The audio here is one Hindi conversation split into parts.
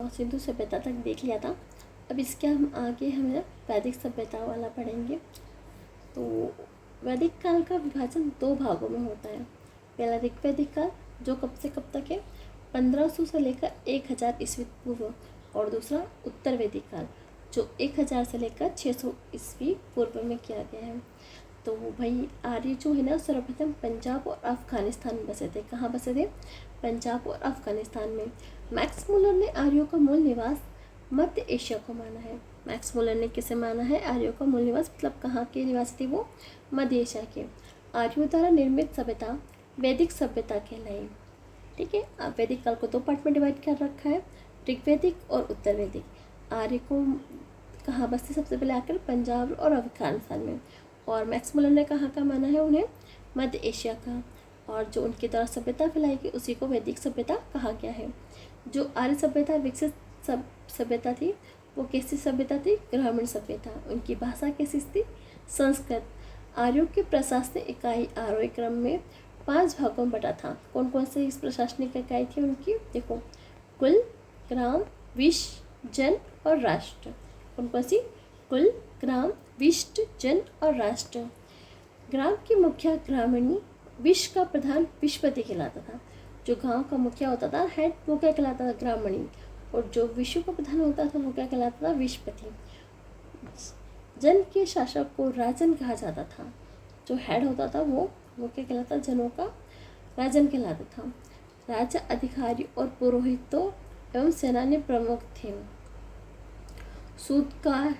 सिंधु सभ्यता तक देख लिया था। अब इसके हम आगे हमें वैदिक सभ्यता वाला पढ़ेंगे। तो वैदिक काल का विभाजन 2 भागों में होता है। पहला ऋग्वैदिक काल जो कब से कब तक है, 1500 से लेकर 1000 ईस्वी पूर्व, और दूसरा उत्तर वैदिक काल जो 1000 से लेकर 600 ईस्वी पूर्व में किया गया है। तो भाई आर्य जो है ना, सर्वप्रथम पंजाब और अफगानिस्तान में बसे थे। कहाँ बसे थे? पंजाब और अफगानिस्तान में। मैक्स मुलर ने आर्यों का मूल निवास मध्य एशिया को माना है। मैक्स मुलर ने किसे माना है आर्यों का मूल निवास, मतलब कहाँ के निवासी थे वो? मध्य एशिया के। आर्यों द्वारा निर्मित सभ्यता वैदिक सभ्यता कहलाई। ठीक है, अब वैदिक काल को 2 पार्ट में डिवाइड कर रखा है, ऋग्वैदिक और उत्तर वैदिक। आर्य को कहाँ बसते सबसे पहले आकर? पंजाब और अफगानिस्तान में। और मैक्स मुलर ने कहाँ का माना है उन्हें? मध्य एशिया का। और जो उनके द्वारा सभ्यता फैलाई गई उसी को वैदिक सभ्यता कहा गया है। जो आर्य सभ्यता विकसित सभ्यता थी वो कैसी सभ्यता थी? ग्रामीण सभ्यता। उनकी भाषा कैसी थी? संस्कृत। आर्यों की प्रशासनिक इकाई आरोही क्रम में 5 भागों में बटा था। कौन कौन से इस प्रशासनिक इकाई थी उनकी? देखो, कुल, ग्राम, विश्व, जन और राष्ट्र। कौन कौन सी? कुल, ग्राम, विष्ट, जन और राष्ट्र। ग्राम की मुखिया ग्रामीणी, विश्व का प्रधान विश्वपति कहलाता था। जो गांव का मुखिया होता था, हेड, वो क्या कहलाता था? ग्रामीणी। और जो विश्व का प्रधान होता था वो क्या कहलाता था? विश्वपति। जन के शासक को राजन कहा जाता था। जो हेड होता था वो क्या कहलाता? जनों का राजन कहलाता था। राजा, अधिकारी और पुरोहितों एवं सेनानी प्रमुख थे। सूतकार,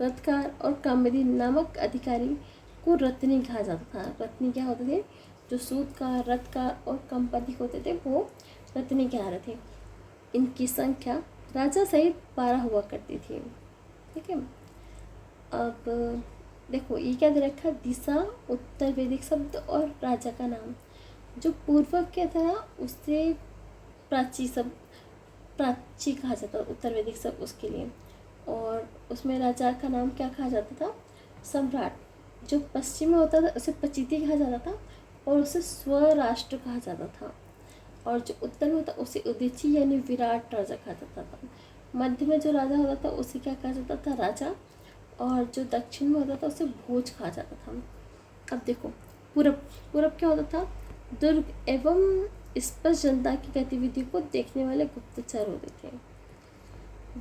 रथकार और कामदी नामक अधिकारी को रत्नी कहा जाता था। रत्नी क्या होते थे? जो सूतकार, रथकार और कंपदिक होते थे वो रत्नी कहा रहे थे। इनकी संख्या राजा सहित 12 हुआ करती थी। ठीक है, अब देखो ये क्या दे रखा? दिशा, उत्तर वैदिक शब्द और राजा का नाम। जो पूर्वक क्या था उससे प्राची कहा जाता था, उत्तर वैदिक शब्द उसके लिए। और उसमें राजा का नाम क्या कहा जाता था? सम्राट। जो पश्चिम में होता था उसे पचिति कहा जाता था और उसे स्वराष्ट्र कहा जाता था। और जो उत्तर में होता उसे उदीची यानी विराट राजा कहा जाता था। मध्य में जो राजा होता था उसे क्या कहा जाता था? राजा। और जो दक्षिण में होता था उसे भोज कहा जाता था। अब देखो, पूरब क्या होता था? दुर्ग एवं स्पष्ट जनता की गतिविधि को देखने वाले गुप्तचर होते थे।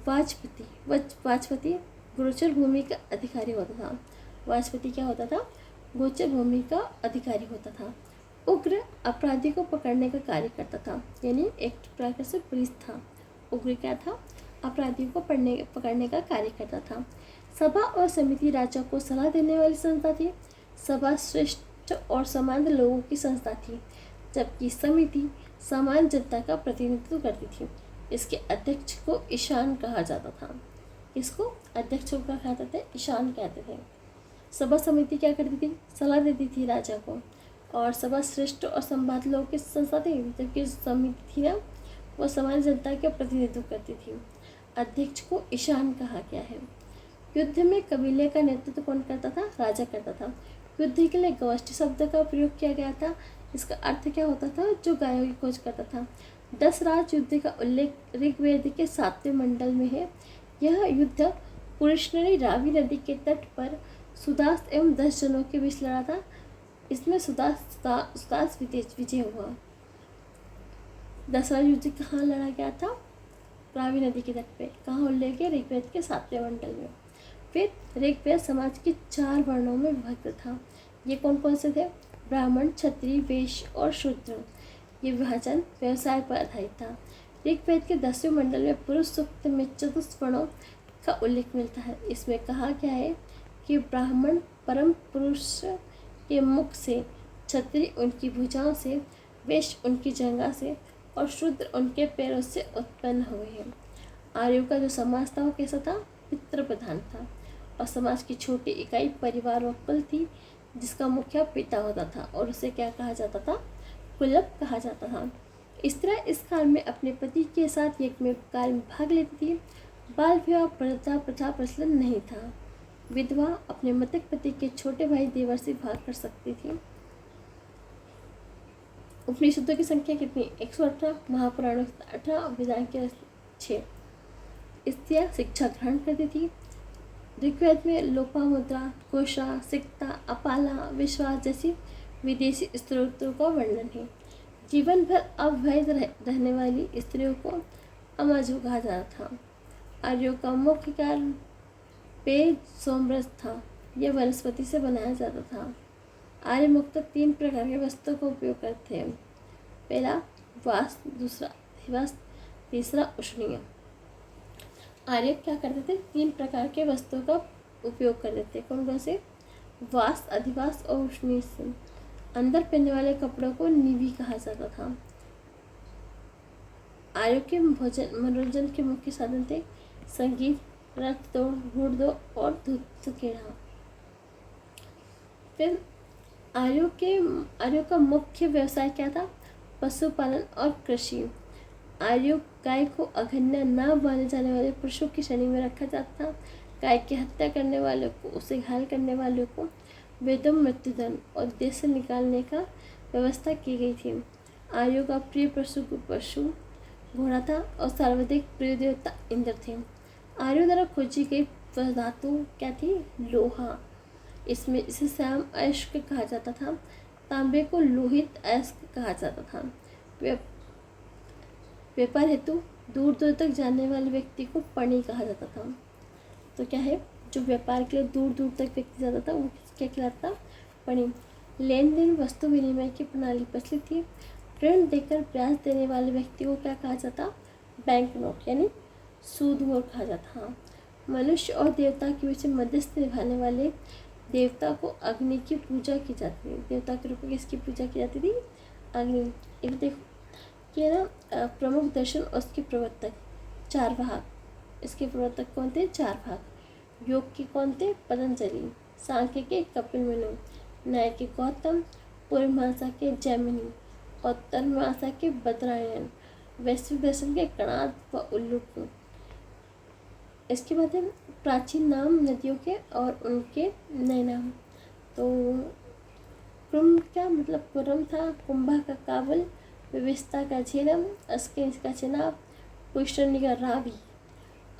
वाजपति गोचर भूमि का अधिकारी होता था। वाजपति क्या होता था? गोचर भूमि का अधिकारी होता था। उग्र अपराधी को पकड़ने का कार्य करता था, यानी एक प्रकार से पुलिस था। उग्र क्या था? अपराधियों को पकड़ने का कार्य करता था। सभा और समिति राजा को सलाह देने वाली संस्था थी। सभा श्रेष्ठ और सामान्य लोगों की संस्था थी, जबकि समिति सामान्य जनता का प्रतिनिधित्व करती थी। इसके अध्यक्ष को ईशान कहा जाता था। इसको अध्यक्ष को क्या कहते थे? ईशान कहते थे। सभा समिति क्या करती थी? सलाह देती थी राजा को। और सभा श्रेष्ठ और संवाद लोगों की संस्था थी, जबकि समिति थी ना वो सामान्य जनता का प्रतिनिधित्व करती थी। अध्यक्ष को ईशान कहा गया है। युद्ध में कबीले का नेतृत्व कौन करता था? राजा करता था। युद्ध के लिए गवष्टि शब्द का प्रयोग किया गया था। इसका अर्थ क्या होता था? जो गायों की खोज करता था। 10 राज युद्ध का उल्लेख ऋग्वेद के 7वें मंडल में है। यह युद्ध पुरुषनी रावी नदी के तट पर सुदास एवं 10 जनों के बीच लड़ा था। इसमें सुदास विजय हुआ। 10 राज युद्ध कहाँ लड़ा गया था? रावी नदी के तट पे। कहाँ उल्लेख है? ऋग्वेद के 7वें मंडल में। फिर ऋग्वेद समाज के 4 वर्णों में विभक्त था। ये कौन कौन से थे? ब्राह्मण, क्षत्रिय, वैश्य और शूद्र। ये विभाजन व्यवसाय पर आधारित था। ऋग्वेद के 10वें मंडल में पुरुष सूक्त में चतुष्वर्णों का उल्लेख मिलता है। इसमें कहा गया है कि ब्राह्मण परम पुरुष के मुख से, क्षत्रिय उनकी भुजाओं से, वैश्य उनकी जंघा से और शूद्र उनके पैरों से उत्पन्न हुए हैं। आर्यों का जो समाज था वो कैसा था? पितृ प्रधान था। और समाज की छोटी इकाई परिवार व कुल थी, जिसका मुखिया पिता होता था और उसे क्या कहा जाता था? कुलप कहा जाता था। स्त्रियां इस काल में अपने पति के साथ यज्ञ में कार्य में भाग लेती थी। बाल विवाह प्रथा प्रचलन नहीं था। विधवा अपने मृतक पति के छोटे भाई देवर से विवाह कर सकती थी। उपनिषदों की संख्या कितनी? 118, महापुराणों 18, वेदांत के 6। स्त्रियाँ शिक्षा ग्रहण करती थी। ऋग्वेद में लोपामुद्रा, कोशा, सिक्ता, अपाला, विश्वास जैसी विदेशी स्त्रोतों का वर्णन है। जीवन भर अविवाहित रहने वाली स्त्रियों को अमाजु कहा जाता था। आर्यों का मुख्य कार्य पेय सोमरस था। यह वनस्पति से बनाया जाता था। आर्य मुख्यतः 3 प्रकार के वस्त्रों का उपयोग करते हैं। पहला वास, दूसरा अधिवास, तीसरा उष्णीय। आर्य क्या करते थे? 3 प्रकार के वस्त्रों का उपयोग करते थे। कौन कौन से? वास, अधिवास और उष्णीय। अंदर पहनने वाले कपड़ों को निवी कहा जाता था। आर्यों के मनोरंजन के मुख्य साधन थे संगीत, रथ दौड़, घुड़दौड़ और धूत खेड़ा। फिर आर्यों का मुख्य व्यवसाय क्या था? पशुपालन और कृषि। आर्यों गाय को अघन्या न माने जाने वाले पुरुषों की श्रेणी में रखा जाता था। गाय की हत्या करने वालों को, उसे घायल करने वालों को वेदों मृत्युदंड और देश से निकालने का व्यवस्था की गई थी। आर्यों का प्रिय पशु घोड़ा था और सर्वाधिक प्रिय देवता इंद्र थे। आर्यों द्वारा खोजी गई धातु क्या थी? लोहा। इसे श्याम अयस्क कहा जाता था। तांबे को लोहित अयस्क कहा जाता था। व्यापार हेतु दूर दूर तक जाने वाले व्यक्ति को पणी कहा जाता था। तो क्या है? जो व्यापार के लिए दूर दूर तक व्यक्ति जाता था वो क्या कहलाता? पणी। लेन देन वस्तु विनिमय की प्रणाली प्रचलित थी। ऋण देकर ब्याज देने वाले व्यक्ति को क्या कहा जाता? बैंक नोट यानी सूदखोर कहा जाता। हाँ। मनुष्य और देवता के बीच मध्यस्थ निभाने वाले देवता को अग्नि की पूजा की जाती थी। देवता के रूप में किसकी पूजा की जाती थी? अग्नि। एक देखो कि ना प्रमुख दर्शन और उसके प्रवर्तक 4 भाग। इसके प्रवर्तक कौन थे? 4 भाग। योग के कौन थे? पतंजलि। सांख्य के कपिल मुनि, न्याय के गौतम, पूर्व मीमांसा के जैमिनी और उत्तर मीमांसा के बदरायण, वैश्विक दर्शन के कणाद व उल्लूक। इसके बाद है प्राचीन नाम नदियों के और उनके नए नाम। तो कुंभ क्या मतलब? कुरम था। कुंभा का काबुल, विविस्ता का झेलम, अस्केंस का चिनाब, पुष्करणी का रावी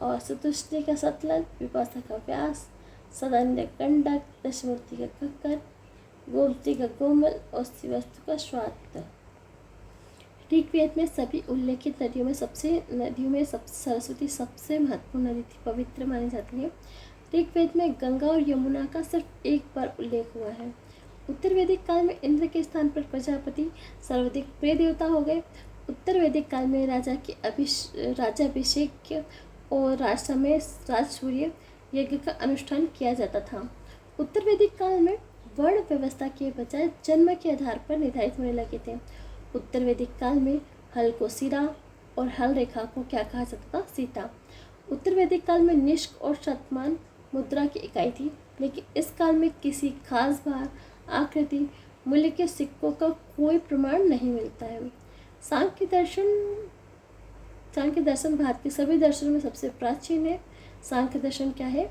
और सतुष्टि का सतलज, विपाशा का व्यास, सदानंद का गंडक, दशमूर्ति का कक्कर, गोमती का गोमल और श्रीवस्तु का स्वात्त। ऋग्वेद में सभी उल्लेखित नदियों में सरस्वती सबसे महत्वपूर्ण नदी थी, पवित्र मानी जाती है। ऋग्वेद में गंगा और यमुना का सिर्फ एक बार उल्लेख हुआ है। उत्तर वैदिक काल में इंद्र के स्थान पर प्रजापति सर्वाधिक प्रिय देवता हो गए। उत्तर वैदिक काल में राज्याभिषेक और राजसूय यज्ञ का अनुष्ठान किया जाता था। उत्तर वैदिक काल में वर्ण व्यवस्था के बजाय जन्म के आधार पर निर्धारित होने लगे थे। उत्तर वैदिक काल में हल को सिरा और हल रेखा को क्या कहा जाता था? सीता। उत्तर वैदिक काल में निष्क और शतमान मुद्रा की इकाई थी, लेकिन इस काल में किसी खास भार, आकृति, मूल्य के सिक्कों का कोई प्रमाण नहीं मिलता है। सांख्य दर्शन भारत के सभी दर्शनों में सबसे प्राचीन है। सांख्य दर्शन क्या है?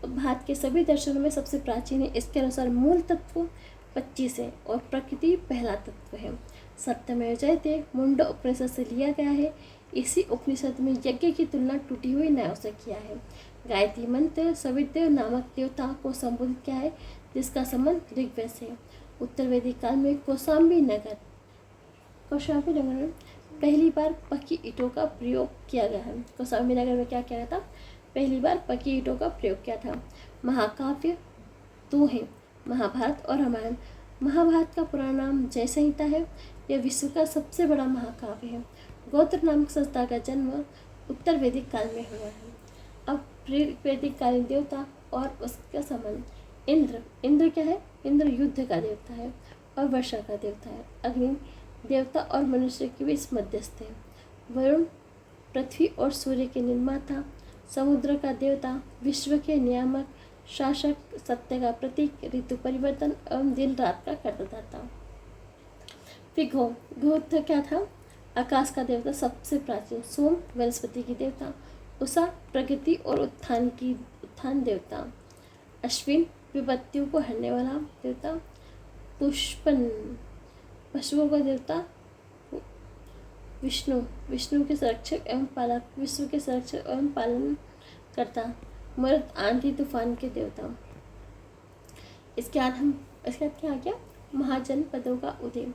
भारत के सभी दर्शनों में सबसे प्राचीन है। इसके अनुसार मूल तत्व 25 है और प्रकृति पहला तत्व है। सत्यमेव जयते मुंडा उपनिषद से लिया गया है। इसी उपनिषद में यज्ञ की तुलना टूटी हुई न्यायों से किया है। गायत्री मंत्र सवितदेव नामक देवता को संबोधित किया है, जिसका संबंध ऋग्वेद से। उत्तर वैदिक काल में कौशाम्बी नगर में पहली बार पक्की ईंटों का प्रयोग किया गया है। कौशाम्बी नगर में क्या किया था? पहली बार पक्की ईंटों का प्रयोग किया था। महाकाव्य 2 हैं, महाभारत और रामायण। महाभारत का पूरा नाम जय संहिता है। यह विश्व का सबसे बड़ा महाकाव्य है। गोत्र नामक संस्था का जन्म उत्तर वैदिक काल में हुआ है। अब वैदिक कालीन देवता और उसका संबंध। इंद्र क्या है? इंद्र युद्ध का देवता है और वर्षा का देवता है। अग्नि देवता और मनुष्य के बीच मध्यस्थ है। वरुण पृथ्वी और सूर्य के निर्माता, समुद्र का देवता, विश्व के नियामक, शासक, सत्य का प्रतीक, ऋतु परिवर्तन एवं दिन रात का कर्तादाता। फिर घो क्या था? आकाश का देवता, सबसे प्राचीन। सोम वनस्पति की देवता। उषा प्रकृति और उत्थान देवता। अश्विन विपत्तियों को हरने वाला देवता। पुष्पन पशुओं का देवता। विष्णु, विष्णु के संरक्षक एवं पालक, विश्व के संरक्षक एवं पालन करता। मरुत, आंधी तूफान के देवता। इसके बाद क्या आ गया, महाजनपदों का उदय।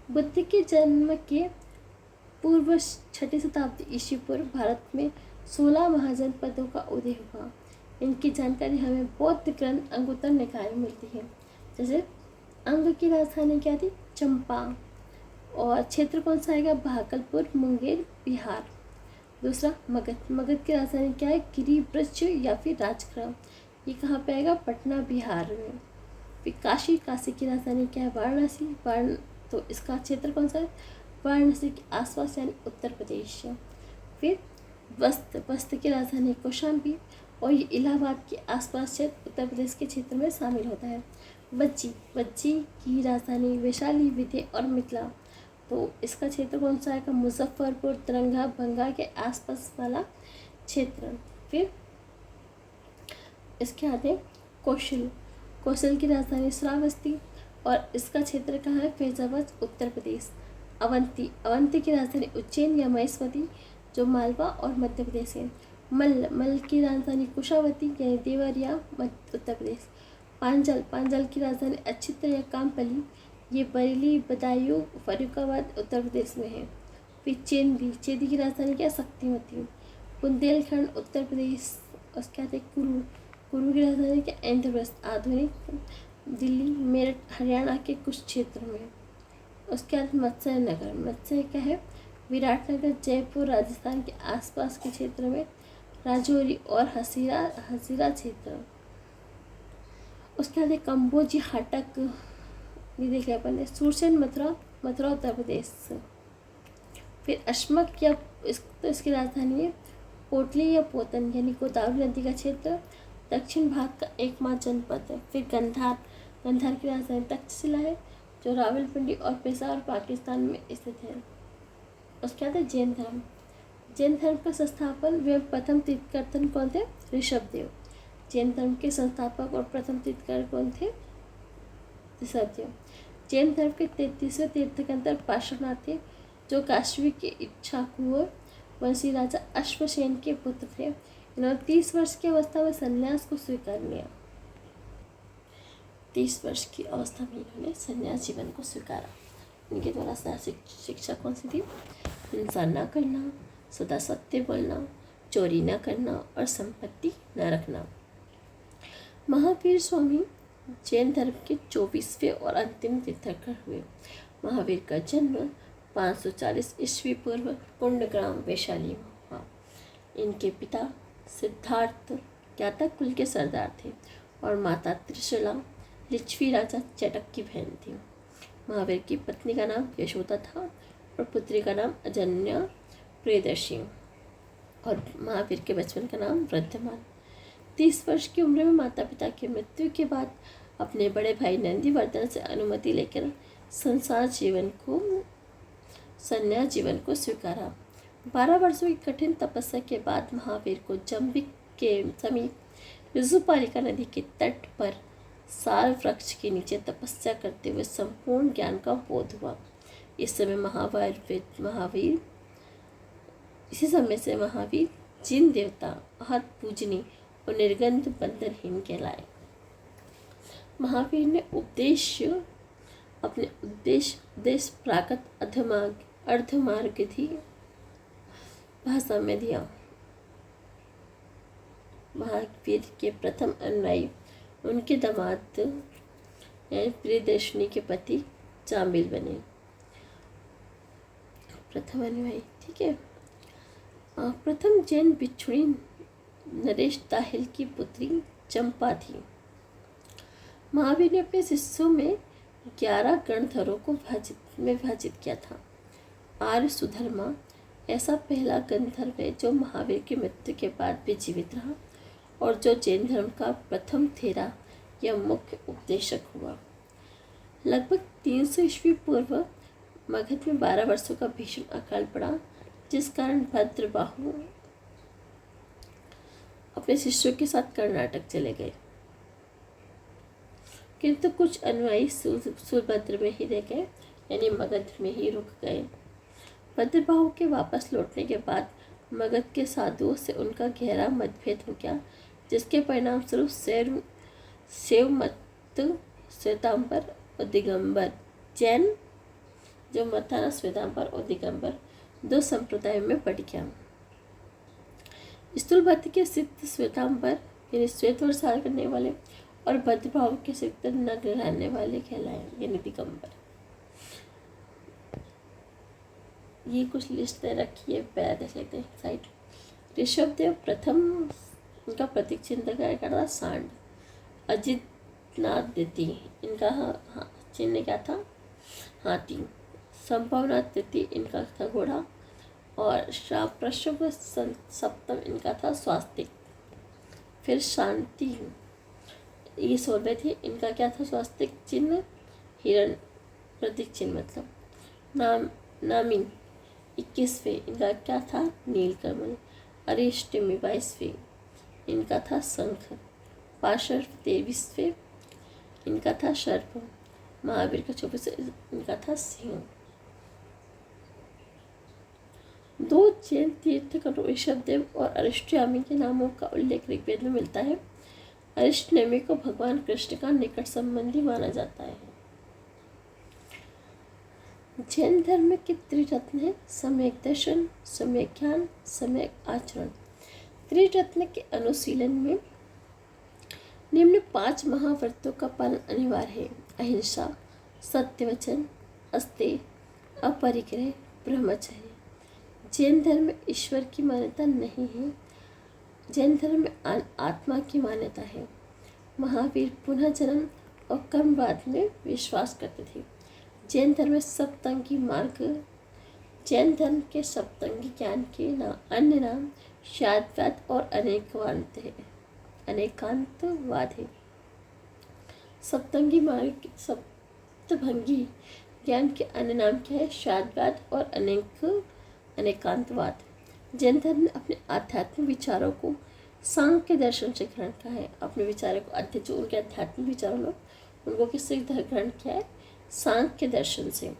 बुद्ध के जन्म के पूर्व 6ठी शताब्दी ईस्वी पूर्व भारत में 16 महाजनपदों का उदय हुआ। इनकी जानकारी हमें बौद्ध ग्रंथ अंगुत्तर निकाय में मिलती है। जैसे अंग की राजधानी क्या थी, चंपा, और क्षेत्र कौन सा आएगा, भागलपुर, मुंगेर, बिहार। दूसरा मगध, मगध की राजधानी क्या है, गिरिब्रज या फिर राजगृह, ये कहाँ पे आएगा, पटना, बिहार में। फिर काशी, काशी की राजधानी क्या है, वाराणसी, तो इसका क्षेत्र कौन सा है, वाराणसी के आसपास यानी उत्तर प्रदेश। फिर बस्त, बस्त की राजधानी कौशाम्बी, और ये इलाहाबाद के आसपास क्षेत्र उत्तर प्रदेश के क्षेत्र में शामिल होता है। बज्जी, बज्जी की राजधानी वैशाली, विंध्य और मिथिला, तो इसका क्षेत्र कौन सा आएगा, मुजफ्फरपुर, दरभंगा, भंगा के आसपास वाला क्षेत्र। फिर इसके आगे कौशल, कौशल की राजधानी श्रावस्ती, और इसका क्षेत्र कहाँ है, फैजाबाद, उत्तर प्रदेश। अवंती, अवंती की राजधानी उज्जैन या महेश्वरी, जो मालवा और मध्य प्रदेश है। मल्ल, मल्ल की राजधानी कुशावती यानी देवरिया, उत्तर प्रदेश। पांचल, पांचल की राजधानी अछित्र या कामपली, ये बरेली, बदायूं, फर्रुखाबाद, उत्तर प्रदेश में है। फिर चेंदी, चेंदी की राजधानी क्या, शक्तिमती, बुंदेलखंड, उत्तर प्रदेश। उसके बाद कुरु, कुरु की राजधानी क्या, इंद्रप्रस्थ, आधुनिक दिल्ली, मेरठ, हरियाणा के कुछ क्षेत्रों में। उसके बाद मत्स्य नगर, मत्स्य क्या है, विराटनगर, जयपुर, राजस्थान के आसपास के क्षेत्र में, राजौरी और हसीरा क्षेत्र। उसके बाद कंबोजी, हाटक, ये देख लिया अपन ने। सूरसेन, मथुरा, मथुरा उत्तर प्रदेश। फिर अश्मक या तो इसकी राजधानी है पोटली या पोतन यानी गोदावरी नदी का क्षेत्र, दक्षिण भाग का एकमात्र जनपद है। फिर गंधार, गंधार की राजधानी तक्षशिला है, जो रावलपिंडी और पेशावर पाकिस्तान में स्थित है। उसके बाद है जैन धर्म, जैन धर्म का संस्थापन व प्रथम तीर्थंकर कौन थे, ऋषभदेव। जैन धर्म के संस्थापक और प्रथम तीर्थंकर कौन थे, ऋषभदेव। जैन धर्म के 33वें तीर्थंकर पार्श्वनाथ थे, जो काशी के इच्छाकुर वंशी राजा अश्वसेन के पुत्र थे। इन्होंने 30 वर्ष की अवस्था में संन्यास को स्वीकार लिया। 30 वर्ष की अवस्था में इन्होंने संन्यास जीवन को स्वीकारा। इनके द्वारा शिक्षा कौन सी थी, हिंसा न करना, सदा सत्य बोलना, चोरी न करना और संपत्ति न रखना। महावीर स्वामी जैन धर्म के 24वें और अंतिम तीर्थंकर हुए। महावीर का जन्म 540 ईस्वी पूर्व कुंडग्राम, वैशाली में हुआ। इनके पिता सिद्धार्थ जातक कुल के सरदार थे और माता त्रिशूला लिच्छवी राजा चटक की बहन थी। महावीर की पत्नी का नाम यशोदा था और पुत्री का नाम अजन्या प्रियदर्शी, और महावीर के बचपन का नाम वृद्धमान। 30 वर्ष की उम्र में माता पिता की मृत्यु के बाद अपने बड़े भाई नंदीवर्धन से अनुमति लेकर संन्यास जीवन को स्वीकारा। 12 वर्षों की कठिन तपस्या के बाद महावीर को जम्बिक के समीप ऋजुपालिका नदी के तट पर साल वृक्ष के नीचे तपस्या करते हुए संपूर्ण ज्ञान का बोध हुआ। इसी समय से महावीर जिन देवता अहत पूजनी और निर्गंध बंधनहीन कहलाए। महावीर ने अपने उद्देश्य प्राकृत अर्धमार्गधी भाषा में दिया। महावीर के प्रथम अनुयायी उनके दामाद प्रियदर्शनी के पति जामिल बने। प्रथम अनुयायी, ठीक है। प्रथम जैन भिक्षुणी नरेश दाहिल की पुत्री चंपा थी। महावीर ने अपने शिष्यों में 11 गणधरों को विभाजित किया था। आर्य सुधर्मा ऐसा पहला गंधर्व है जो महावीर की मृत्यु के बाद भी जीवित रहा और जो जैन धर्म का प्रथम थेरा या मुख्य उपदेशक हुआ। लगभग 300 ईस्वी पूर्व मगध में 12 वर्षों का भीषण अकाल पड़ा, जिस कारण भद्रबाहु अपने शिष्यों के साथ कर्नाटक चले गए, किंतु कुछ अनुयायी सूरभद्र में ही रह गए, यानी मगध में ही रुक गए। भद्रबाहु के वापस लौटने के बाद मगध के साधुओं से उनका गहरा मतभेद हो गया, जिसके परिणाम स्वरूप शैव मत, श्वेतांबर और दिगंबर जैन जो मत था ना, श्वेतांबर और दिगंबर, दो संप्रदायों में बढ़ गया। स्थूलभद्र के सिद्ध श्वेतांबर यानी श्वेत वर्षाल करने वाले और भद्रबाहु के सिद्ध नग्न रहने वाले कहलाए यानी दिगंबर। ये कुछ लिस्ट रखी है, पैरा देख लेते हैं साइड। ऋषभदेव प्रथम, इनका प्रतीक चिन्ह क्या था? सांड। अजितनाथ द्वितीय, इनका चिन्ह क्या था? हाथी। संभवनाथ तृतीय, इनका था घोड़ा। और प्रशुभ सप्तम, इनका था स्वास्तिक। फिर शांति, ये 16वें थे, इनका क्या था? स्वास्तिक चिन्ह हिरण, प्रतीक चिन्ह मतलब। नामी 21वें, इनका क्या था? नीलकमल। अरिष्टमी 22वें, इनका था शंख। पाशर्फ 23वें, इनका था सर्प। महावीर का 24वें, इनका था सिंह। दो जैन तीर्थंकरों ऋषभदेव और अरिष्टयामी के नामों का उल्लेख ऋग्वेद में मिलता है। अरिष्टनेमी को भगवान कृष्ण का निकट संबंधी माना जाता है। जैन धर्म के त्रिरत्न है सम्यक दर्शन, सम्यक ज्ञान, सम्यक आचरण। त्रिरत्न के अनुशीलन में निम्न 5 महाव्रतों का पालन अनिवार्य है: अहिंसा, सत्यवचन, अस्तेय, अपरिग्रह, ब्रह्मचर्य। जैन धर्म में ईश्वर की मान्यता नहीं है। जैन धर्म में आत्मा की मान्यता है। महावीर पुनः जन्म और कर्मवाद में विश्वास करते थे। जैन धर्म में सप्तंगी मार्ग, जैन धर्म के सप्तंगी ज्ञान के अन्य नाम शाद्वैत और अनेकांतवाद है। सप्तंगी मार्ग, सप्तभंगी ज्ञान के अन्य नाम क्या है? शाद्वैत और अनेकांतवाद। जैन धर्म ने अपने आध्यात्मिक विचारों को सांख्य दर्शन से ग्रहण किया है। अपने विचारों को जो उनके आध्यात्मिक विचारों में उनको किससे ग्रहण किया है? सांख्य दर्शन से।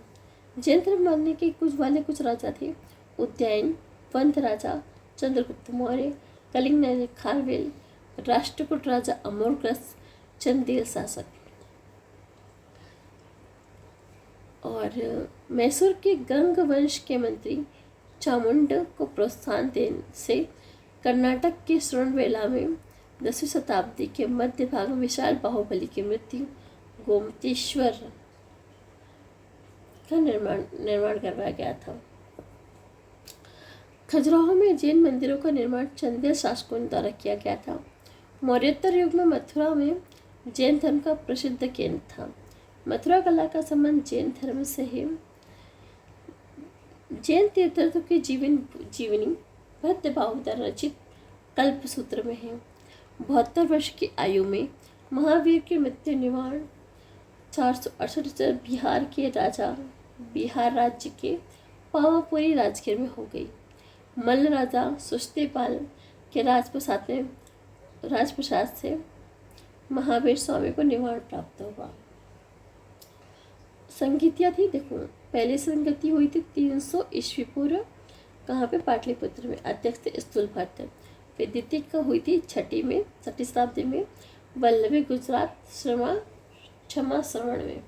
जैन धर्म मानने के कुछ राजा थे: उदयन, वंश राजा चंद्रगुप्त मौर्य, कलिंग राजा खारवेल, राष्ट्रकूट राजा अमोघवर्ष, चंदेल शासक। और मैसूर के गंग वंश के मंत्री चामुंड को प्रोत्साहन देने से कर्नाटक के श्रवणबेला में 10वीं शताब्दी के मध्य भाग में विशाल बाहुबली की मृत्यु गोमतेश्वर का निर्माण करवाया गया था। खजुराहो में जैन मंदिरों का निर्माण चंदेल शासकों द्वारा किया गया था। मौर्योत्तर युग में मथुरा में जैन धर्म का प्रसिद्ध केंद्र था। मथुरा कला का संबंध जैन धर्म से है। जैन तीर्थंकरों की जीवनी भद्रबाहु द्वारा रचित कल्पसूत्र में है। 72 वर्ष की आयु में महावीर की मृत्यु निवारण 468 बिहार राज्य के पावापुरी राजगीर में हो गई। मल्ल राजा सुष्टेपाल के राजप्रसाद से महावीर स्वामी को निवारण प्राप्त हुआ। संगीतियाँ थी, देखो पहली संगति हुई थी 300 ईस्वी पूर्व, कहाँ पे? पाटलिपुत्र में, अध्यक्ष थे स्थूलभद्र। फिर द्वितीय का हुई थी छठी शताब्दी में वल्लभी गुजरात क्षमा श्रवण में।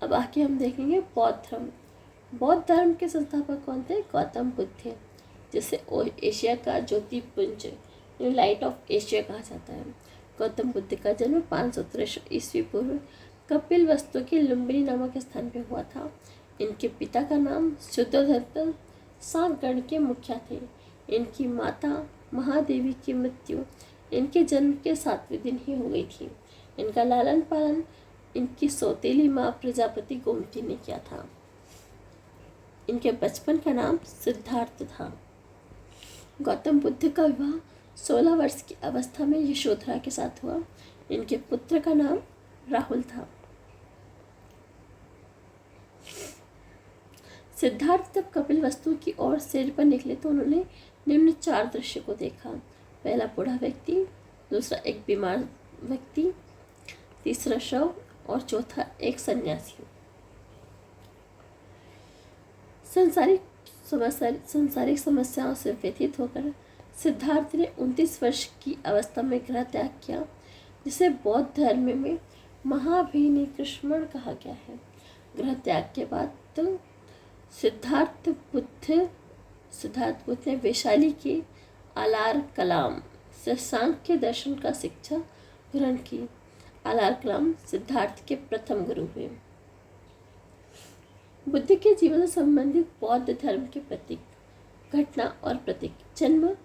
अब आगे हम देखेंगे बौद्ध धर्म। बौद्ध धर्म के संस्थापक कौन थे? गौतम बुद्ध थे, जिसे एशिया का ज्योतिपुंज लाइट ऑफ एशिया कहा जाता है। गौतम बुद्ध का जन्म 563 ईस्वी पूर्व कपिल वस्तु के लुम्बिनी नामक स्थान पर हुआ था। इनके पिता का नाम शुद्धोधन सांगगण के मुखिया थे। इनकी माता महादेवी की मृत्यु इनके जन्म के 7वें दिन ही हो गई थी। इनका लालन पालन इनकी सौतेली माँ प्रजापति गोमती ने किया था। इनके बचपन का नाम सिद्धार्थ था। गौतम बुद्ध का विवाह 16 वर्ष की अवस्था में यशोधरा के साथ हुआ। इनके पुत्र का नाम राहुल था। सिद्धार्थ जब कपिल वस्तु की ओर सैर पर निकले तो उन्होंने निम्न 4 दृश्य को देखा। पहला बूढ़ा व्यक्ति, दूसरा एक बीमार व्यक्ति, तीसरा शव और चौथा एक सन्यासी। संसारिक समस्याओं से व्यथित होकर सिद्धार्थ ने 29 वर्ष की अवस्था में गृह त्याग किया, जिसे बौद्ध धर्म में महाभिनिकृष्ण कहा गया है। गृह त्याग के बाद तो सिद्धार्थ बुद्ध ने वैशाली के आलार कलाम से सांख्य दर्शन का शिक्षा ग्रहण की। आलार कलाम सिद्धार्थ के प्रथम गुरु हुए। बुद्ध के जीवन से संबंधित बौद्ध धर्म के प्रतीक, घटना और प्रतीक: जन्म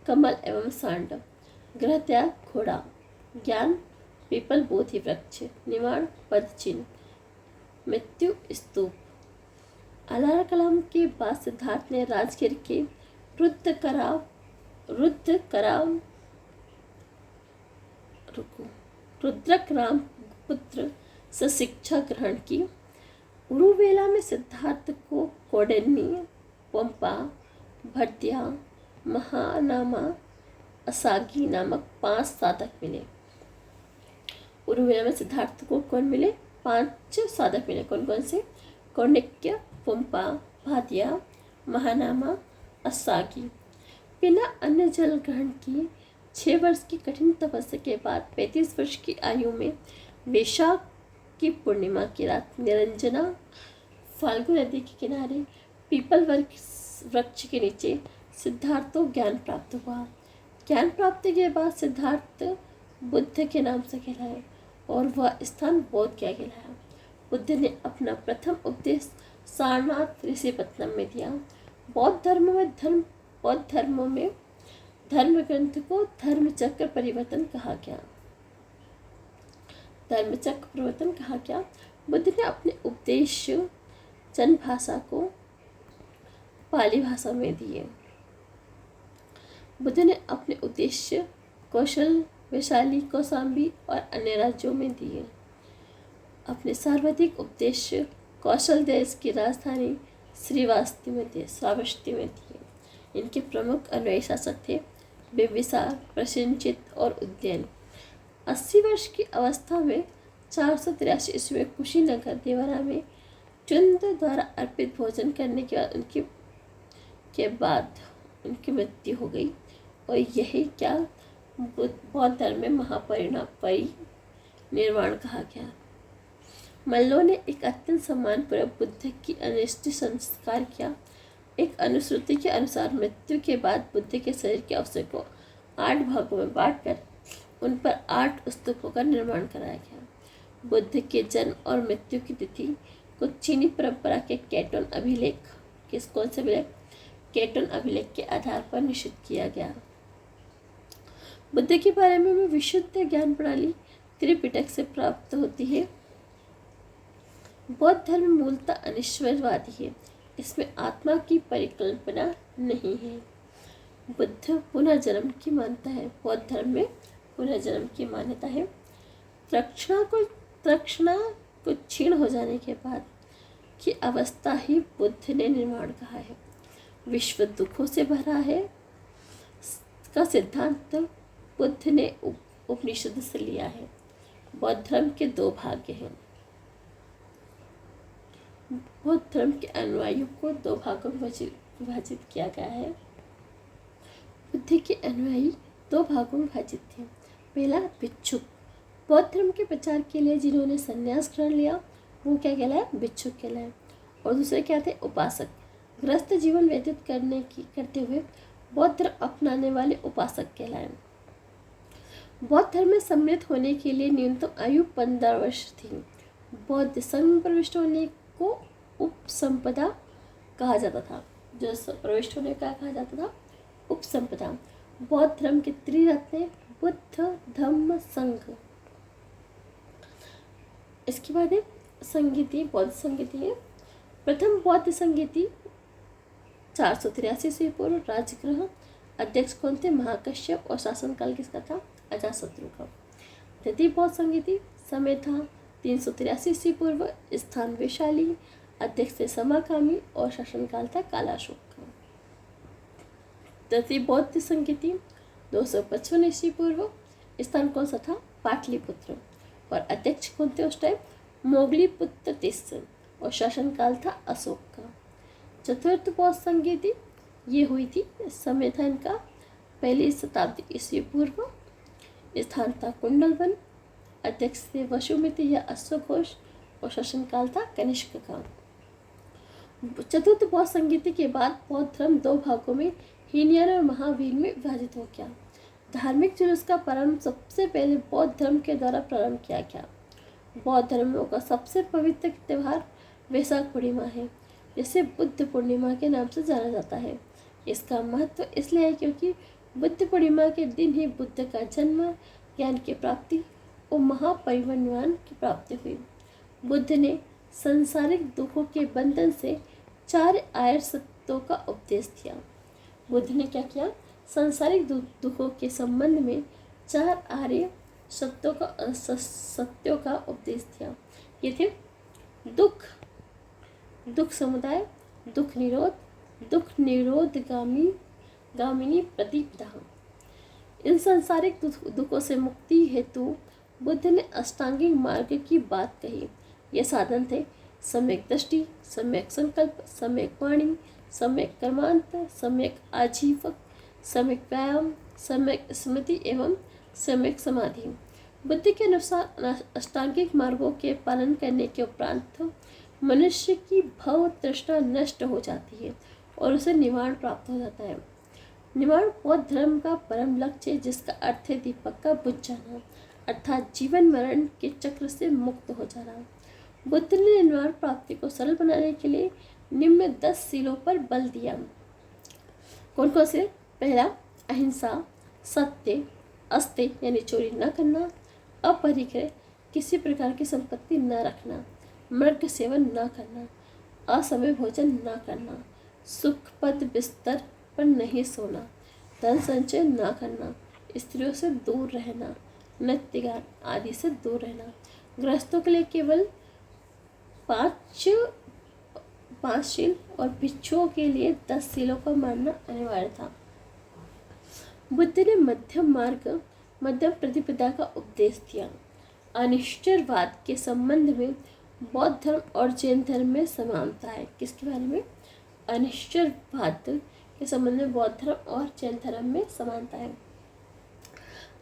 कमल एवं सांड, गृह त्याग घोड़ा, ज्ञान पीपल बोधि वृक्ष, निवाण पद चिन्ह, मृत्यु स्तूप। आलार कलाम के बाद सिद्धार्थ ने राजगीर के रुद्रक राम पुत्र से शिक्षा ग्रहण की। उरुवेला में सिद्धार्थ को कौंडिन्य, पंपा, भट्टिया, महानामा, असागी नामक 5 साधक मिले। उरुवेला में सिद्धार्थ को कौन मिले? 5 साधक मिले। कौन कौन से? कौंडिन्य, पंपा, भादिया, महानामा, असागी। बिना अन्न जल ग्रहण किए 6 वर्ष की कठिन तपस्या के बाद 35 वर्ष की आयु में वैशाख की पूर्णिमा की रात निरंजना फाल्गु नदी के किनारे पीपल वृक्ष के नीचे सिद्धार्थ को ज्ञान प्राप्त हुआ। ज्ञान प्राप्ति के बाद सिद्धार्थ बुद्ध के नाम से कहलाए और वह स्थान बौद्ध क्या कहलाया। बुद्ध ने अपना प्रथम उपदेश सारनाथ ऋषिपत्तनम में दिया। बौद्ध धर्मों में धर्म ग्रंथ को धर्मचक्र परिवर्तन कहा गया। बुद्ध ने अपने उपदेश जन भाषा को पाली भाषा में दिए। बुद्ध ने अपने उद्देश्य कौशल, वैशाली, कौशाम्बी और अन्य राज्यों में दिए। अपने सर्वाधिक उपदेश कौशल देश की राजधानी श्रावस्ती में दिए। इनके प्रमुख अनुयायी शासक थे बिम्बिसार, प्रसेनजित और उदयन। 80 वर्ष की अवस्था में 483 ईस्वी में कुशीनगर देवरा में चुंद द्वारा अर्पित भोजन करने के बाद उनकी मृत्यु हो गई और यही क्या बौद्ध धर्म में महापरिनिर्वाण कहा गया। मल्लों ने एक अत्यंत सम्मानपूर्वक बुद्ध की अंत्येष्टि संस्कार किया। एक अनुश्रुति के अनुसार मृत्यु के बाद बुद्ध के शरीर के अवशेष को 8 भागों में बांटकर उन पर 8 स्तूपों का निर्माण कराया गया। बुद्ध के जन्म और मृत्यु की तिथि को चीनी परंपरा के केटोन अभिलेख के आधार पर निश्चित किया गया। बुद्ध के बारे में विशुद्ध ज्ञान प्रणाली त्रिपिटक से प्राप्त होती है। बौद्ध धर्म मूलतः अनिश्वरवादी है। इसमें आत्मा की परिकल्पना नहीं है। बुद्ध पुनर्जन्म की मानता है। बौद्ध धर्म में पुनर्जन्म की मान्यता है। तृष्णा को क्षीण हो जाने के बाद की अवस्था ही बुद्ध ने निर्वाण कहा है। विश्व दुखों से भरा है का सिद्धांत बुद्ध ने उपनिषद से लिया है। बौद्ध धर्म के 2 भाग हैं। बौद्ध धर्म के अनुयायियों को 2 भागों में विभाजित किया गया है। बुद्ध के अनुयायी 2 भागों में विभाजित थे। पहला भिक्षुक, बौद्ध धर्म के प्रचार के लिए जिन्होंने संन्यास ग्रहण लिया वो क्या कहलाए? भिक्षुक कहलाए। और दूसरे क्या थे? उपासक, गृहस्थ जीवन व्यतीत करते हुए बौद्ध धर्म अपनाने वाले उपासक कहलाए। बौद्ध धर्म में सम्मिलित होने के लिए न्यूनतम आयु 15 वर्ष थी। बौद्ध संघ में प्रविष्ट होने को उपसंपदा कहा जाता था। जो प्रविष्ट होने का कहा जाता था उपसंपदा। बौद्ध धर्म के त्रिरत्न बुद्ध, धम्म, संघ। इसके बाद है संगीति, बौद्ध संगीति है। प्रथम बौद्ध संगीति 483 ईस्वी पूर्व। राजगृह अध्यक्ष कौन थे? महाकश्यप। और शासनकाल किसका था? अजातशत्रु का। द्वितीय बौद्ध संगीति समय था 383 ईस्वी पूर्व। स्थान वैशाली। अध्यक्ष थे समाकामी और शासनकाल था कालाशोक का। तृतीय बौद्ध संगीति 255 ईस्वी पूर्व। स्थान कौन सा था? पाटलिपुत्र। और अध्यक्ष कौन थे उस टाइम? मोगली पुत्र तीसरा। और शासनकाल था अशोक का। चतुर्थ बौद्ध संगीति ये हुई थी समय था इनका 1वीं शताब्दी ईस्वी पूर्व। स्थान था कुंडलवन। अध्यक्ष थे वसुमिति या अश्वघोष और शासनकाल था कनिष्क का। चतुर्थ बौद्ध संगीति के बाद बौद्ध धर्म 2 भागों में हीनयान और महावीर में विभाजित हो गया। धार्मिक जुलूस का प्रारंभ सबसे पहले बौद्ध धर्म के द्वारा प्रारंभ किया गया। बौद्ध धर्मों का सबसे पवित्र त्यौहार वैशाख पूर्णिमा है, जिसे बुद्ध पूर्णिमा के नाम से जाना जाता है। इसका महत्व इसलिए है क्योंकि बुद्ध पूर्णिमा के दिन ही बुद्ध का जन्म, ज्ञान की प्राप्ति और महापरिनिर्वाण की प्राप्ति हुई। बुद्ध ने सांसारिक दुखों के बंधन से 4 आर्य सत्यों का उपदेश दिया। बुद्ध ने क्या किया? सांसारिक दुखों के संबंध में 4 आर्य सत्यों का उपदेश दिया। ये थे दुख समुदाय, दुख निरोध गामिनी प्रतिपदा। इन सांसारिक दुखों से मुक्ति हेतु बुद्ध ने अष्टांगिक मार्ग की बात कही। ये साधन थे सम्यक दृष्टि, सम्यक संकल्प, सम्यक वाणी, सम्यक कर्मांत, सम्यक आजीवक, सम्यक व्यायाम, सम्यक स्मृति एवं सम्यक समाधि। बुद्ध के अनुसार अष्टांगिक मार्गों के पालन करने के उपरांत मनुष्य की भव तृष्णा नष्ट हो जाती है और उसे निवारण प्राप्त हो जाता है। निवारण बौद्ध धर्म का परम लक्ष्य है, जिसका अर्थ है दीपक का बुझ जाना, अर्थात जीवन मरण के चक्र से मुक्त हो जाना। बुद्ध ने निवारण प्राप्ति को सरल बनाने के लिए निम्न 10 सीलों पर बल दिया। कौन कौन से? पहला, अहिंसा, सत्य, अस्त्य यानी चोरी न करना, अपरिग्रह किसी प्रकार की संपत्ति न रखना, मृग सेवन न करना, असमय भोजन न करना, सुखपद बिस्तर पर नहीं सोना, धन संचय न करना, स्त्रियों से दूर रहना, नृत्य गान आदि से दूर रहना। गृहस्थों के लिए केवल 5 शील और भिक्षुओं के लिए 10 सीलों का मानना अनिवार्य था। बुद्ध ने मध्यम प्रतिपदा का उपदेश दिया। अनिश्चयवाद के संबंध में बौद्ध धर्म और जैन धर्म में समानता है। किसके बारे में? अनिश्चयवाद के संबंध में बौद्ध धर्म और जैन धर्म में समानता है।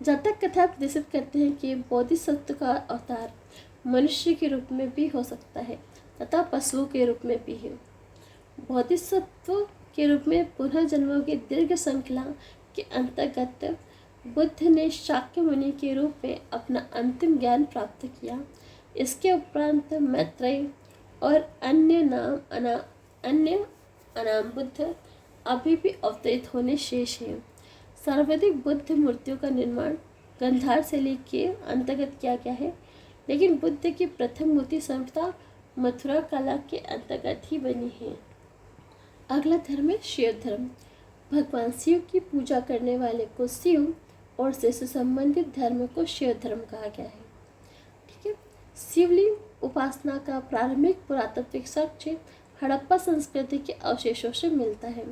जातक कथा प्रदर्शित करते हैं कि बोधिसत्व का अवतार मनुष्य के रूप में भी हो सकता है तथा पशुओं के रूप में भी है। बोधिसत्व के रूप में पुनर्जन्मों की दीर्घ श्रृंखला के अंतर्गत बुद्ध ने शाक्य मुनि के रूप में अपना अंतिम ज्ञान प्राप्त किया। इसके उपरांत मैत्रेय और अन्य अनाम बुद्ध अभी भी अवतरित होने शेष हैं। सर्वाधिक बुद्ध मूर्तियों का निर्माण गंधार शैली के अंतर्गत किया गया है, लेकिन बुद्ध की प्रथम मूर्ति सर्वथा मथुरा कला के अंतर्गत ही बनी है। अगला धर्म है शिव धर्म। भगवान शिव की पूजा करने वाले को शिव और से संबंधित धर्म को शिव धर्म कहा गया है। ठीक है। शिवलिंग उपासना का प्रारंभिक पुरातात्विक साक्ष्य हड़प्पा संस्कृति के अवशेषों से मिलता है।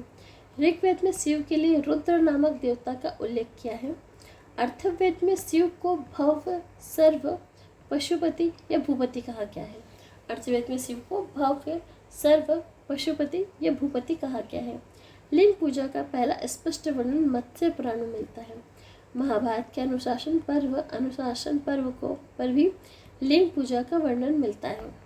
ऋग्वेद में शिव के लिए रुद्र नामक देवता का उल्लेख किया है। अथर्ववेद में शिव को भव, सर्व, पशुपति या भूपति कहा गया है। अथर्ववेद में शिव को भव, सर्व, पशुपति या भूपति कहा गया है। लिंग पूजा का पहला स्पष्ट वर्णन मत्स्य पुराण में मिलता है। महाभारत के अनुशासन पर्व पर भी लिंग पूजा का वर्णन मिलता है।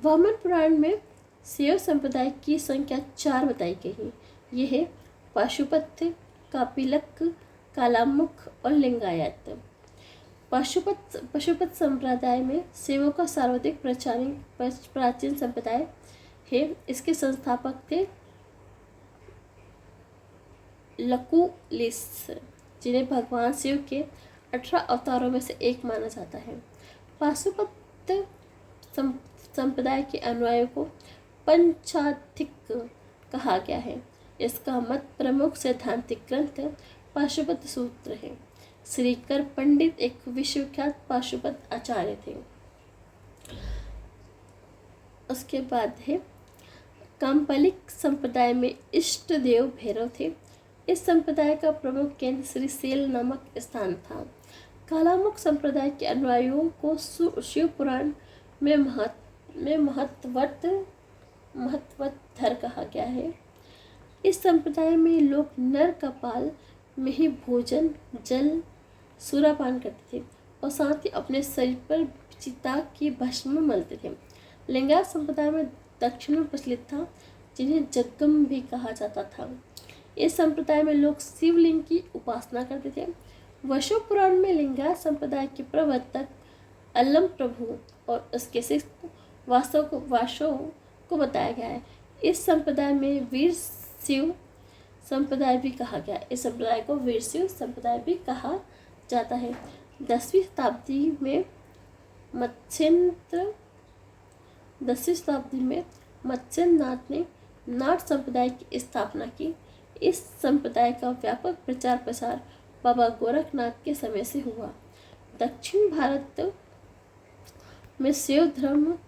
वामन पुराण में शैव संप्रदाय की संख्या 4 बताई गई है। ये है पाशुपत, कापिलक, कालामुख और लिंगायत। पशुपत संप्रदाय में शैवों का सर्वाधिक प्राचीन संप्रदाय है। इसके संस्थापक थे लकुलिस, जिन्हें भगवान शिव के 18 अवतारों में से एक माना जाता है। पाशुपत संप्रदाय के अनुयायियों को पंचाधिक कहा गया है। इसका मत प्रमुख सैद्धांतिक ग्रंथ पाशुपत सूत्र है। श्रीकर पंडित एक विश्वविख्यात पाशुपत आचार्य थे। उसके बाद है काम्पलिक संप्रदाय में इष्ट देव भैरव थे। इस संप्रदाय का प्रमुख केंद्र श्रीशैल नामक स्थान था। कालामुख संप्रदाय के अनुयायियों को शिव पुराण में महत्ववत महत्वधर कहा गया है। इस संप्रदाय में लोग नर कपाल में ही भोजन, जल, सूरापान करते थे और साथ ही अपने शरीर पर चिता की भस्म मलते थे। लिंगायत संप्रदाय में दक्षिण में प्रचलित था, जिन्हें जगम भी कहा जाता था। इस संप्रदाय में लोग शिवलिंग की उपासना करते थे। वशो पुराण में लिंगायत संप्रदाय के प्रवर्तक अल्लम प्रभु और उसके शिष्य वाशो को बताया गया है। इस संप्रदाय में वीर शिव संप्रदाय भी कहा गया है। इस संप्रदाय को वीर शिव संप्रदाय भी कहा जाता है। 10वीं शताब्दी में मत्स्येंद्रनाथ ने नाट संप्रदाय की स्थापना की। इस संप्रदाय का व्यापक प्रचार प्रसार बाबा गोरखनाथ के समय से हुआ। दक्षिण भारत में शैव धर्म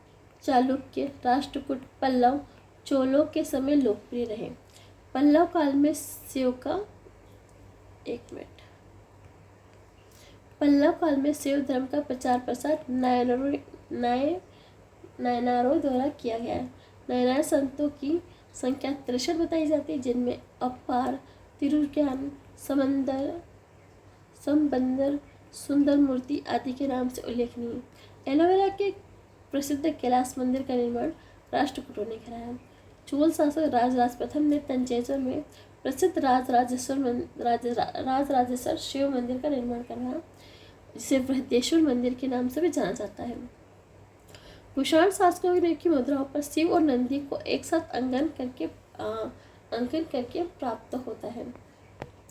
चालुक्य, राष्ट्रकूट, पल्लव, चोलों के समय लोकप्रिय रहे। पल्लव काल में शैव धर्म का प्रचार प्रसार नायनारों द्वारा किया गया है। नायनार संतों की संख्या 63 बताई जाती है, जिनमें अपार, तिरुज्ञान, संबंदर, सुंदर मूर्ति आदि के नाम से उल्लेखनीय। एलोवेरा के प्रसिद्ध कैलाश मंदिर का निर्माण राष्ट्रकूटों ने कराया। चोल शासक राजराज प्रथम ने तंजौर में प्रसिद्ध राजराजेश्वर शिव मंदिर का निर्माण करवाया, जिसे बृहदेश्वर मंदिर के नाम से भी जाना जाता है। कुषाण शासकों की मुद्राओं पर शिव और नंदी को एक साथ अंकन करके प्राप्त होता है।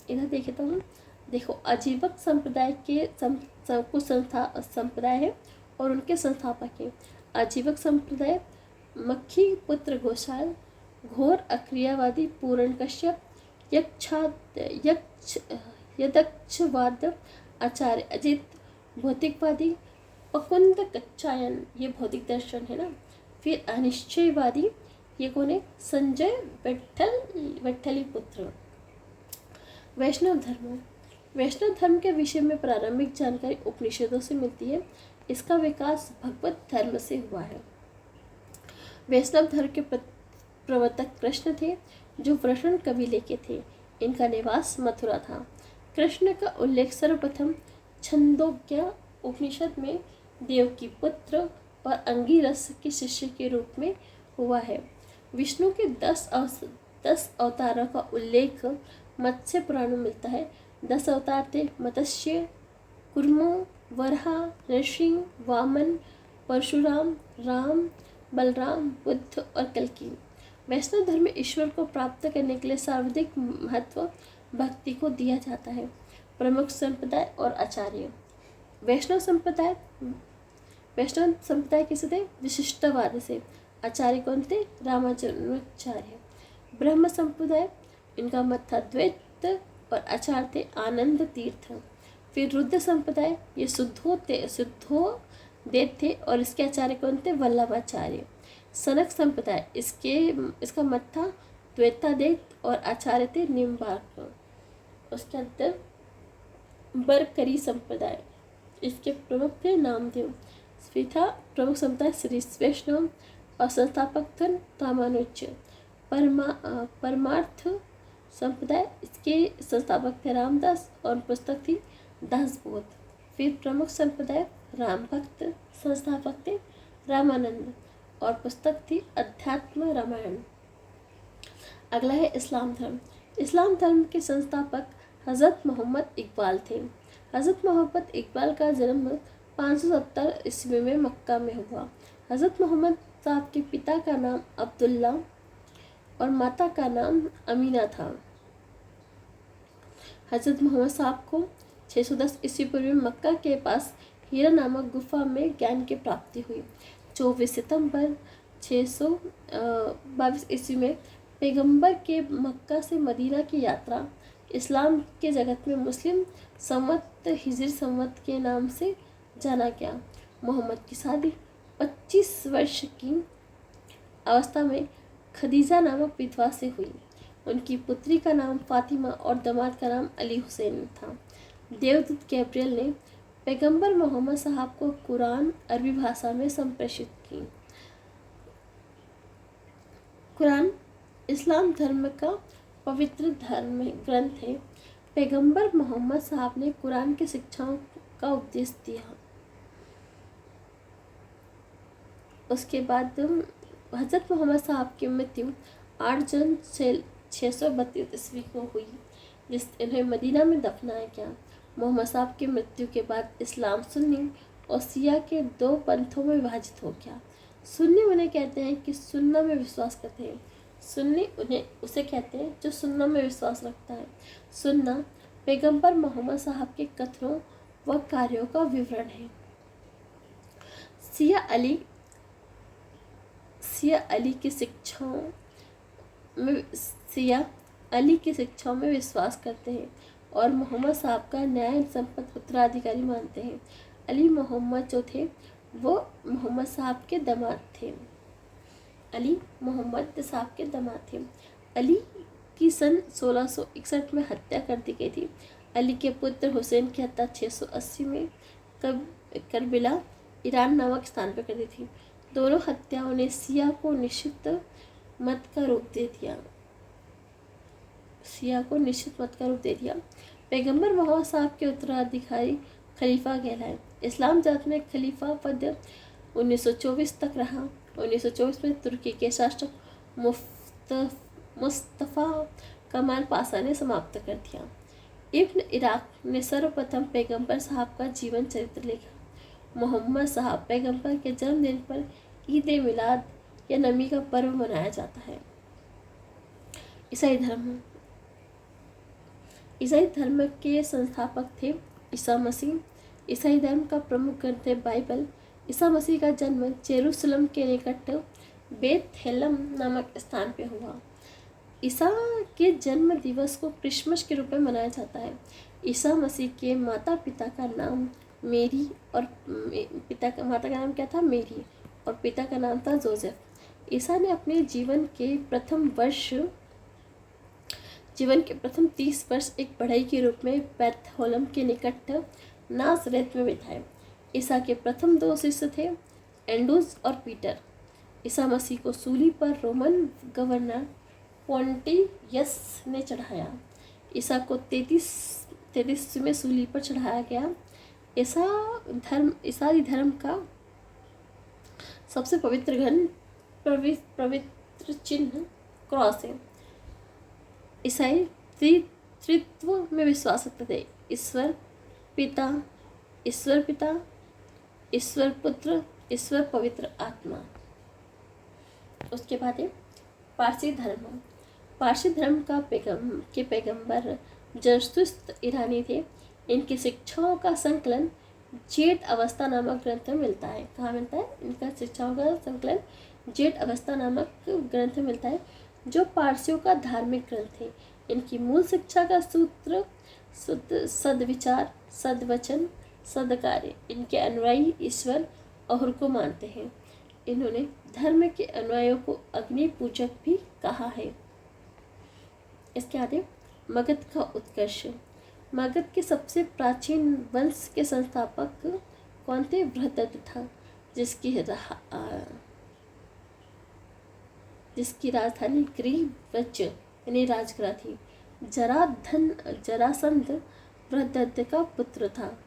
इधर देखे तो हम देखो अजीवक संप्रदाय के कुछ संप्रदाय है और उनके संस्थापक हैं। आजीवक संप्रदाय मक्खी पुत्र घोषाल, घोर अक्रियावादी पूर्ण कश्यप, यदक्षवाद आचार्य अजित, भौतिकवादी पकुंद कच्चायन, ये भौतिक दर्शन है ना। फिर अनिश्चयवादी, ये कौन है, संजय विट्ठली पुत्र। वैष्णव धर्म के विषय में प्रारंभिक जानकारी उपनिषदों से मिलती है। इसका विकास भगवत धर्म से हुआ है। वैष्णव धर्म के प्रवर्तक कृष्ण थे, जो वृषण कबीले के थे। इनका निवास मथुरा था। कृष्ण का उल्लेख सर्वप्रथम छंदोग्य उपनिषद में देव की पुत्र और अंगिरस के शिष्य के रूप में हुआ है। विष्णु के 10 अवतारों का उल्लेख मत्स्य पुराण में मिलता है। 10 अवतार थे मत्स्य, कुर्मो, वराह, नृसिंह, वामन, परशुराम, राम, बलराम, बुद्ध और कल्कि। वैष्णव धर्म में ईश्वर को प्राप्त करने के लिए सर्वाधिक महत्व भक्ति को दिया जाता है। प्रमुख संप्रदाय और आचार्य। वैष्णव संप्रदाय किसे थे, विशिष्टवाद से। आचार्य कौन थे, रामानुजाचार्य। ब्रह्म संप्रदाय, इनका मत था द्वैत और आचार्य थे आनंद तीर्थ। फिर रुद्र संप्रदाय, ये शुद्धोदेव थे और इसके आचार्य कौन थे, वल्लभाचार्य। सनक संप्रदाय, इसका मत था द्वैतादेव और आचार्य थे निम्बार्क। उसके अंदर बरकरी संप्रदाय, इसके प्रमुख थे नामदेव। फिर था प्रमुख संप्रदाय श्री वैष्णव और संस्थापक थे रामानुज। परमार्थ संप्रदाय, इसके संस्थापक थे रामदास और पुस्तक थी दासबोध। फिर प्रमुख संप्रदाय राम भक्त, संस्थापक थे रामानंद और पुस्तक थी अध्यात्म रामायण। अगला है इस्लाम धर्म। इस्लाम धर्म के संस्थापक हज़रत मोहम्मद इकबाल थे। हज़रत मोहम्मद इकबाल का जन्म 570 ईस्वी में मक्का में हुआ। हज़रत मोहम्मद साहब के पिता का नाम अब्दुल्ला और माता का नाम अमीना था। हज़रत मोहम्मद साहब को 610 ईस्वी पूर्व में मक्का के पास हीरा नामक गुफा में ज्ञान की प्राप्ति हुई। 24 सितंबर 622 ईस्वी में पैगंबर के मक्का से मदीना की यात्रा इस्लाम के जगत में मुस्लिम संवत हिजरी संवत के नाम से जाना गया। मोहम्मद की शादी 25 वर्ष की अवस्था में खदीजा नामक विधवा से हुई। उनकी पुत्री का नाम फातिमा और दामाद का नाम अली हुसैन था। देवदूत गैब्रियल ने पैगंबर मोहम्मद साहब को कुरान अरबी भाषा में संप्रेषित की। कुरान इस्लाम धर्म का पवित्र धर्म ग्रंथ है। पैगंबर मोहम्मद साहब ने कुरान की शिक्षाओं का उपदेश दिया। उसके बाद हज़रत मोहम्मद साहब की मृत्यु 8 जून 632 ईस्वी को हुई, जिस इन्हें मदीना में दफनाया गया। मोहम्मद साहब की मृत्यु के बाद इस्लाम सुन्नी और शिया के 2 पंथों में विभाजित हो गया। सुन्नी उन्हें कहते हैं कि सुन्ना में विश्वास करते हैं। सुन्नी उसे कहते हैं जो सुन्ना में विश्वास रखता है। सुन्ना पैगंबर मोहम्मद साहब के कथनों व कार्यों का विवरण है। शिया अली की शिक्षाओं में विश्वास करते हैं और मोहम्मद साहब का न्याय संपन्न उत्तराधिकारी मानते हैं। अली मोहम्मद जो थे वो मोहम्मद साहब के दामाद थे। अली मोहम्मद साहब के दामाद थे। अली की सन 1661 में हत्या कर दी गई थी। अली के पुत्र हुसैन की हत्या 680 में करबला ईरान नामक स्थान पर कर दी थी। दोनों हत्याओं ने शिया को निश्चित मत का रूप दे दिया। पैगंबर मोहम्मद साहब के उत्तराधिकारी खलीफा कहलाए। इस्लाम धर्म में खलीफा पद 1924 तक रहा। 1924 में तुर्की के शासक मुस्तफ़ा कमाल पाशा ने समाप्त कर दिया। इब्न इराक ने सर्वप्रथम पैगंबर साहब का जीवन चरित्र लिखा। मोहम्मद साहब पैगंबर के जन्मदिन पर ईद ए मिलाद या नबी का पर्व मनाया जाता है। ईसाई धर्म के संस्थापक थे ईसा मसीह। ईसाई धर्म का प्रमुख ग्रंथ है बाइबल। ईसा मसीह का जन्म जेरूसलम के निकट बेथलेहम नामक स्थान पर हुआ। ईसा के जन्म दिवस को क्रिसमस के रूप में मनाया जाता है। ईसा मसीह के माता पिता का नाम मेरी और माता का नाम क्या था? मेरी, और पिता का नाम था जोसेफ। ईसा ने अपने जीवन के प्रथम 30 वर्ष एक बढ़ई के रूप में बेथलेहम के निकट नासरेत में बिताए। ईसा के प्रथम 2 शिष्य थे एंड्रूज और पीटर। ईसा मसीह को सूली पर रोमन गवर्नर पोंटियस ने चढ़ाया। ईसा को 33 में सूली पर चढ़ाया गया। ईसाई धर्म का सबसे पवित्र चिन्ह क्रॉस है। ईसाई त्रित्व में विश्वास रखते थे। ईश्वर पिता, ईश्वर पुत्र, ईश्वर पवित्र आत्मा। उसके बाद है पारसी धर्म। पारसी धर्म के पैगंबर जरतुश्त ईरानी थे। इनकी शिक्षाओं का संकलन जेठ अवस्था नामक ग्रंथ में मिलता है। कहाँ मिलता है? इनका शिक्षाओं का संकलन जेठ अवस्था नामक ग्रंथ में मिलता है, जो पारसियों का धार्मिक ग्रंथ है। इनकी मूल शिक्षा का सूत्र सद्विचार, सद्वचन, सद्कार्य। इनके अनुयायी ईश्वर और को मानते हैं। इन्होंने धर्म के अनुयायियों को अग्नि पूजक भी कहा है। इसके आगे मगध का उत्कर्ष। मगध के सबसे प्राचीन वंश के संस्थापक कौन थे? बृहदत्त था, जिसकी राजधानी ग्रीवच यानी राजगृह थी। जरासंध बृहदत्त का पुत्र था।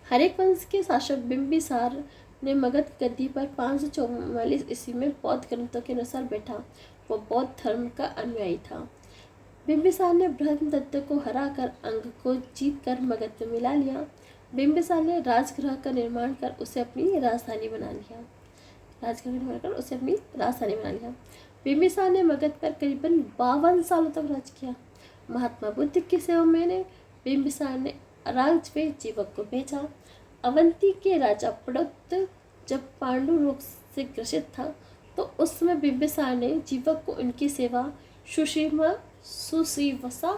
हरेक वंश के शासक बिंबिसार ने मगध गद्दी पर 544 ईस्वी में बौद्ध ग्रंथों के अनुसार बैठा। वो बौद्ध धर्म का अनुयायी था। बिंबिसार ने बृहदत्त को हराकर अंग को जीतकर मगध में मिला लिया। बिंबिसार ने राजगृह का निर्माण कर उसे अपनी राजधानी बना लिया। बिंबिसार ने मगध पर करीबन 52 सालों तक राज किया। महात्मा बुद्ध की सेवा में बिंबिसार ने राजवेद जीवक को भेजा। अवंती के राजा प्रणुत जब पांडु रोग से ग्रसित था तो उस समय बिंबिसार ने जीवक को उनकी सेवा सुसीवसा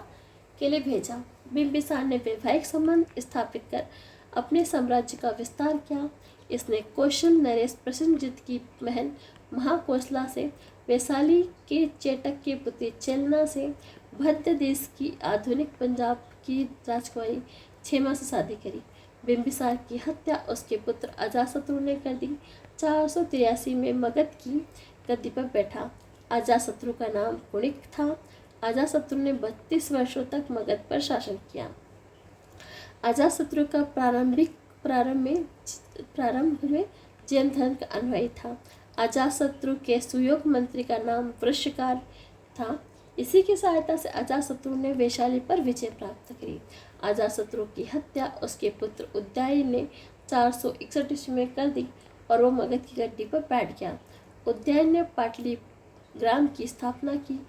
के लिए भेजा। बिंबिसार ने वैवाहिक संबंध स्थापित कर अपने साम्राज्य का विस्तार किया। इसने कौशल नरेश प्रसेनजित की बहन महाकौशला से, वैशाली के चेटक के पुत्री चेलना से, भद्र देश की आधुनिक पंजाब की राजकुमारी क्षेमा से शादी करी। बिंबिसार की हत्या उसके पुत्र अजातशत्रु ने कर दी। 483 में मगध की गद्दी पर बैठा। अजातशत्रु का नाम कुणिक था। अजातशत्रु ने 32 वर्षों तक मगध पर शासन किया। अजातशत्रु का प्रारंभ में जैन धर्म का अनुयायी था। अजातशत्रु के सुयोग मंत्री का नाम वृषकार था। इसी की सहायता से अजातशत्रु ने वैशाली पर विजय प्राप्त करी। अजातशत्रु की हत्या उसके पुत्र उदयन ने 461 ईस्वी में कर दी और वो मगध की गद्दी पर बैठ गया। उदयन ने पाटली ग्राम की स्थापना की।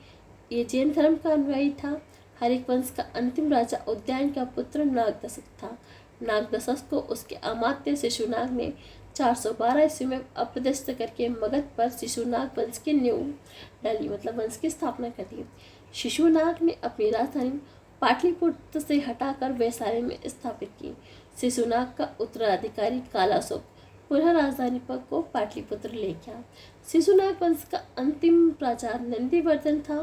ये जैन धर्म का अनुयायी था। हरिक वंश का अंतिम राजा उदयन का पुत्र नागदशक था। नागदशक को उसके अमात्य शिशुनाग ने 412 ईस्वी में अपदस्थ करके मगध पर शिशुनाग वंश की नींव डाली, मतलब वंश की स्थापना कर दी। शिशुनाग ने अपनी राजधानी पाटलिपुत्र से हटाकर वैशाली में स्थापित की। शिशुनाग का उत्तराधिकारी कालाशोक पुनः राजधानी पर को पाटलिपुत्र ले गया। शिशुनाग वंश का अंतिम राजा नंदीवर्धन था।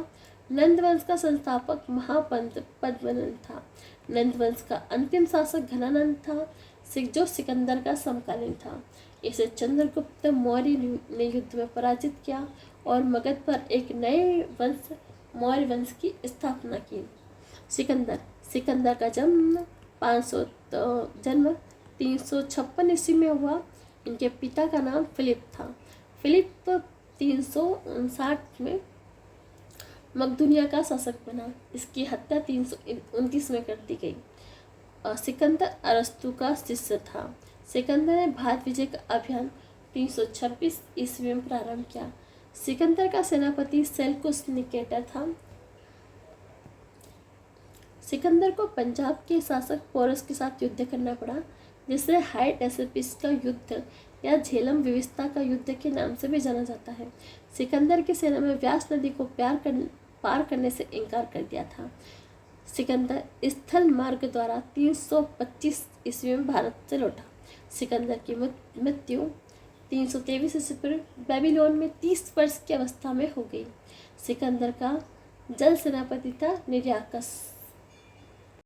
नंद वंश का संस्थापक महापंत पद्मनंद था। नंद वंश का अंतिम शासक घनानंद था, जो सिकंदर का समकालीन था। इसे चंद्रगुप्त मौर्य ने युद्ध में पराजित किया और मगध पर एक नए वंश मौर्य वंश की स्थापना की। सिकंदर का जन्म 356 ईस्वी में हुआ। इनके पिता का नाम फिलिप था। फिलिप 359 में मकदूनिया का शासक बना। इसकी हत्या 329 में कर दी गई। सिकंदर अरस्तु का शिष्य था। सिकंदर ने भारत विजय का अभियान 326 ईस्वी में प्रारंभ किया। सिकंदर का सेनापति सेल्युकस निकेटर था। सिकंदर को पंजाब के शासक पोरस के साथ युद्ध करना पड़ा, जिसे हाइडेसिपिस का युद्ध या झेलम विविधता का युद्ध के नाम से भी जाना जाता है। सिकंदर की सेना में व्यास नदी को पार करने से इनकार कर दिया था। सिकंदर स्थल मार्ग द्वारा 325 ईस्वी में भारत से लौटा। सिकंदर की मृत्यु 323 ईस्वी पर बेबीलोन में 30 वर्ष की अवस्था में हो गई। सिकंदर का जल सेनापति था निर्याकस।